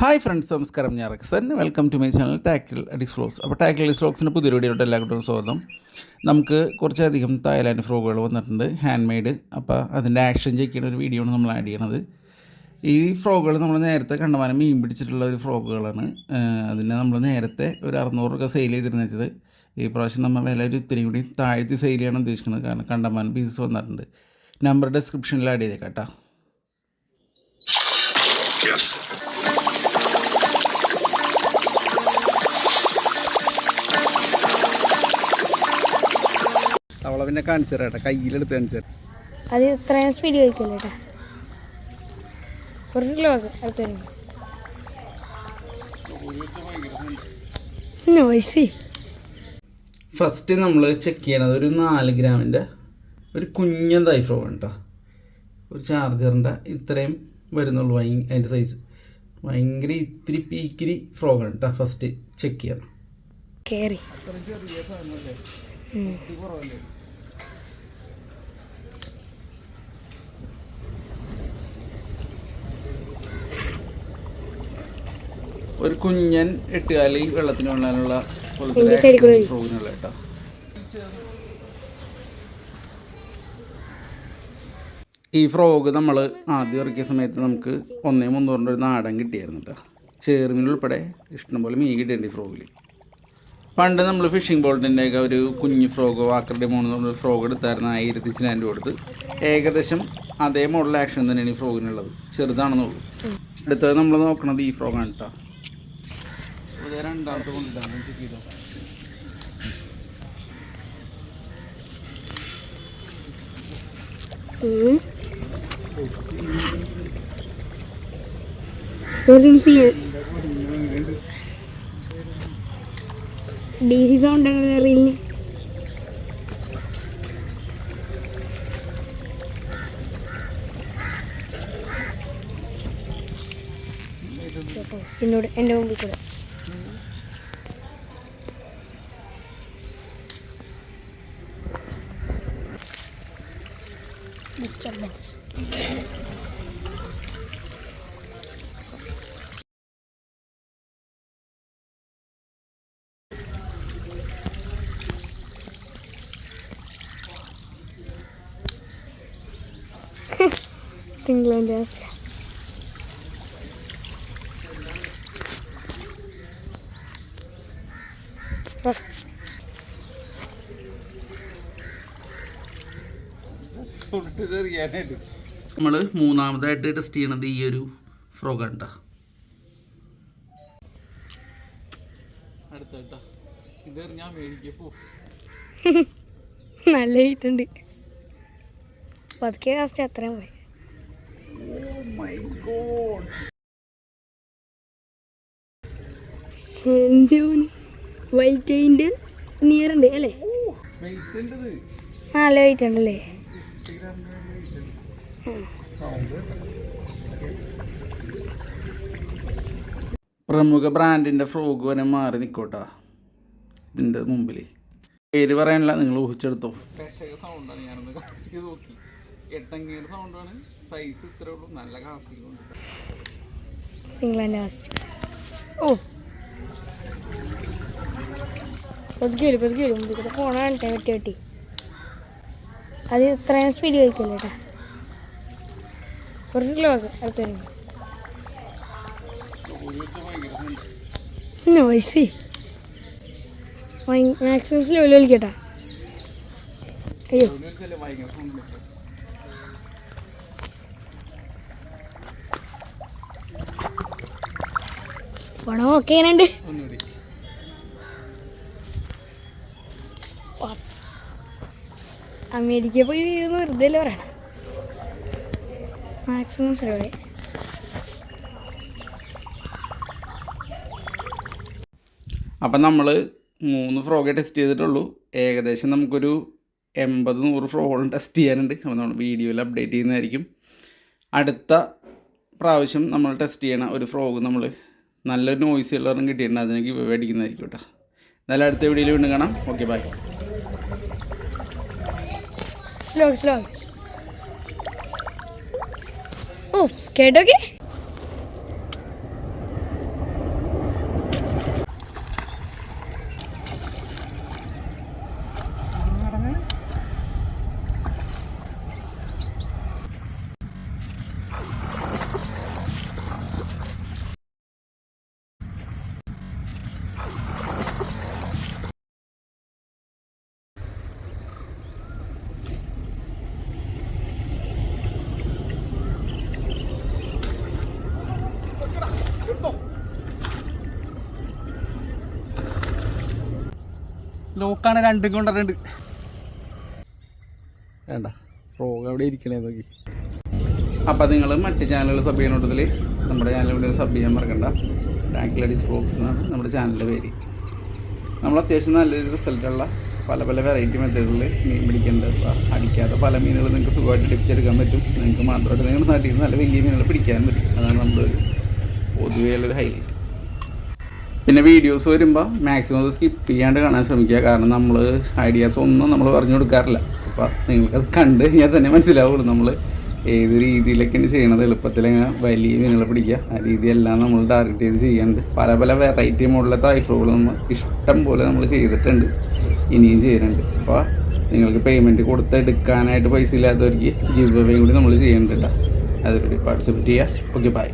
Hi friends, നമസ്കാരം. ഞാൻ റക്സൻ. Welcome to my channel tackle addicts vlogs. അപ്പോൾ ടാക്കിൾ അഡിക്സ് വ്ലോഗ്സിൻ്റെ പുതിയ വീഡിയോയിലോട്ട് എല്ലാവർക്കും സ്വാഗതം. നമുക്ക് കുറച്ചധികം തായ്ലാൻഡ് ഫ്രോഗുകൾ വന്നിട്ടുണ്ട്, ഹാൻഡ് മെയ്ഡ്. അപ്പോൾ അതിൻ്റെ ആക്ഷൻ ചെക്ക് ചെയ്യുന്ന ഒരു വീഡിയോ ആണ് നമ്മൾ ആഡ് ചെയ്യണത്. ഈ ഫ്രോഗുകൾ നമ്മൾ നേരത്തെ കണ്ടമാനം മീൻ പിടിച്ചിട്ടുള്ള ഒരു ഫ്രോഗുകളാണ്. അതിനെ നമ്മൾ നേരത്തെ ഒരു 600 രൂപ സെയിൽ ചെയ്തിരുന്നു വെച്ചത്. ഈ പ്രാവശ്യം നമ്മൾ വില ഒരു ഇത്തിരി കൂടി താഴ്ത്തി സെയിൽ ചെയ്യണം ഉദ്ദേശിക്കുന്നത്, കാരണം കണ്ടമാനം പീസസ് വന്നിട്ടുണ്ട്. നമ്പർ ഡിസ്ക്രിപ്ഷനിൽ ആഡ് ചെയ്തേക്കാം കേട്ടോ. അവളെ പിന്നെ കാണിച്ചു തരാം, കയ്യിലെടുത്ത് കാണിച്ചു തരാം. അത് ഇത്രയും സ്പീഡ് കഴിക്കില്ല കേട്ടോ, കുറച്ച് കിലോ അടുത്ത് ഫസ്റ്റ് നമ്മൾ ചെക്ക് ചെയ്യണത് ഒരു 4 ഗ്രാമിൻ്റെ ഒരു കുഞ്ഞതായി ഫ്രോ ആണ് കേട്ടോ. ഒരു ചാർജറിൻ്റെ ഇത്രയും വരുന്നുള്ളൂ അതിൻ്റെ സൈസ്. ഭയങ്കര ഇത്തിരി പീക്കിരി ഫ്രോഗാണ് കേട്ടോ. ഫസ്റ്റ് ചെക്ക് ചെയ്യണം. കയറി ഒരു കുഞ്ഞൻ 8 കാലി വെള്ളത്തിന് കൊള്ളാനുള്ള ഫ്രോഗിനുള്ള കേട്ടോ. ഈ ഫ്രോഗ് നമ്മൾ ആദ്യം ഇറക്കിയ സമയത്ത് നമുക്ക് 1,300 ഒരു നാടൻ കിട്ടിയായിരുന്നു കേട്ടോ. ചേറുമീൻ ഉൾപ്പെടെ ഇഷ്ടംപോലെ മീൻ കിട്ടിയിട്ടുണ്ട് ഈ ഫ്രോഗിൽ. പണ്ട് നമ്മൾ ഫിഷിംഗ് ബോട്ടിൻ്റെയൊക്കെ ഒരു കുഞ്ഞ് ഫ്രോഗ് വാക്കറുടെ മോഡൽ ഫ്രോഗ് എടുത്തായിരുന്നു 1,000 രൂപ കൊടുത്ത്. ഏകദേശം അതേ മോഡൽ ആക്ഷൻ തന്നെയാണ് ഈ ഫ്രോഗിനുള്ളത്, ചെറുതാണെന്നുള്ളൂ. അടുത്തത് നമ്മൾ നോക്കണത് ഈ ഫ്രോഗാണ് കേട്ടോ. രണ്ടാമത്തെ കൊണ്ടിട്ടാണ് ചെക്ക് ചെയ്തോ. DC സൗണ്ട് റീലിന് എന്നോട് എൻ്റെ മുമ്പിൽ കൂടെ disturbance. Single and last. Yes. നമ്മൾ മൂന്നാമതായിട്ട് ടെസ്റ്റ് ചെയ്യണത് ഈ ഒരു ഫ്രോഗാണ് കേട്ടോ. നല്ല ഹീറ്റുണ്ട്. പതുക്കെ കാസ്റ്റ് അത്രയും പോയി. വൈറ്റ് നിയർ ഉണ്ട് അല്ലേ? നല്ല വെയിറ്റ് ഉണ്ടല്ലേ? പ്രമുഖ ബ്രാൻഡിൻ്റെ ഫ്രോഗ് വരെ മാറി നിൽക്കോട്ടാ ഇതിൻ്റെ മുമ്പിൽ. പേര് പറയാനില്ല, നിങ്ങൾ ഊഹിച്ചെടുത്തോ. സൗണ്ടാണ്, ഞാനൊന്ന് കാസ്റ്റ് ചെയ്ത് നോക്കി. 8 സൗണ്ടാണ്, സൈസ് ഇത്രേ ഉള്ളൂ. നല്ല കാസ്റ്റിംഗ്. Single and last. ഓ പതുക്കെ മുമ്പിൽ പോണാണ് വെട്ടി. അത് ഇത്രയും സ്പീഡ് കഴിക്കില്ല കേട്ടോ, കുറച്ച് കിലോ അടുത്ത് മാക്സിമം സ്ലോ കളിക്കട്ടാ. അയ്യോ പണം ഒക്കെ എങ്ങനെയുണ്ട്? അമേരിക്ക പോയി വീഴുന്ന വെറുതെ അല്ലേ പറയണം. Maximum slow. അപ്പം നമ്മൾ 3 ഫ്രോഗേ ടെസ്റ്റ് ചെയ്തിട്ടുള്ളൂ. ഏകദേശം നമുക്കൊരു 80-100 ഫ്രോഗുകളും ടെസ്റ്റ് ചെയ്യാനുണ്ട്. അപ്പോൾ നമ്മൾ വീഡിയോയിൽ അപ്ഡേറ്റ് ചെയ്യുന്നതായിരിക്കും. അടുത്ത പ്രാവശ്യം നമ്മൾ ടെസ്റ്റ് ചെയ്യണ ഒരു ഫ്രോഗ് നമ്മൾ നല്ലൊരു നോയ്സ് ഉള്ളവരും കിട്ടിയിട്ടുണ്ട്, അതിനേക്ക് മേടിക്കുന്നതായിരിക്കും കേട്ടോ. എന്നാലും അടുത്ത വീഡിയോയിൽ വീണ്ടും കാണാം. Okay, bye. സ്ലോ. ഓ കേട്ടോക്കെ ലോക്കാണ് രണ്ടും കൊണ്ടുവരുന്നുണ്ട്. വേണ്ട ഫ്രോഗ് അവിടെ ഇരിക്കണേ നോക്കി. അപ്പോൾ നിങ്ങൾ മറ്റ് ചാനലുകൾ സബ് ചെയ്യുന്നതിൽ നമ്മുടെ ചാനൽ കൂടി സബ് ചെയ്യാൻ മറക്കണ്ട. ടാക്കിൾ അഡിക്സ് വ്ലോഗ്സ് എന്നാണ് നമ്മുടെ ചാനലിൻ്റെ പേര്. നമ്മൾ അത്യാവശ്യം നല്ലൊരു റിസൾട്ടുള്ള പല പല വെറൈറ്റി മെത്തേഡുകളിൽ മീൻ പിടിക്കേണ്ടത് അടിക്കാത്ത പല മീനുകൾ നിങ്ങൾക്ക് സുഖമായിട്ട് ടിപ്പിച്ചെടുക്കാൻ പറ്റും. നിങ്ങൾക്ക് മാത്രമായിട്ട് നിങ്ങളുടെ നാട്ടിൽ നിന്ന് നല്ല വലിയ മീനുകൾ പിടിക്കാൻ പറ്റും. അതാണ് നമ്മുടെ ഒരു പൊതുവെയുള്ളൊരു ഹൈലൈറ്റ്. പിന്നെ വീഡിയോസ് വരുമ്പോൾ മാക്സിമം അത് സ്കിപ്പ് ചെയ്യാണ്ട് കാണാൻ ശ്രമിക്കുക. കാരണം നമ്മൾ ഐഡിയാസ് ഒന്നും നമ്മൾ പറഞ്ഞു കൊടുക്കാറില്ല. അപ്പോൾ നിങ്ങൾക്കത് കണ്ട് കഴിഞ്ഞാൽ തന്നെ മനസ്സിലാവുള്ളൂ നമ്മൾ ഏത് രീതിയിലൊക്കെയാണ് ചെയ്യണത്. എളുപ്പത്തിൽ എങ്ങനെ വലിയ മീനുകളെ പിടിക്കുക ആ രീതിയെല്ലാം നമ്മൾ ടാർഗറ്റ് ചെയ്ത് ചെയ്യാറുണ്ട്. പല പല വെറൈറ്റി മോഡലത്തെ തായ്ഫ്രോകൾ നമ്മൾ ഇഷ്ടം പോലെ നമ്മൾ ചെയ്തിട്ടുണ്ട്, ഇനിയും ചെയ്യുന്നുണ്ട്. അപ്പോൾ നിങ്ങൾക്ക് പേയ്മെൻറ്റ് കൊടുത്തെടുക്കാനായിട്ട് പൈസ ഇല്ലാത്തവർക്ക് ഗിവ് അവേ കൂടി നമ്മൾ ചെയ്യുന്നുണ്ട്. അതിലൂടെ പാർട്ടിസിപ്പേറ്റ് ചെയ്യുക. Okay, by.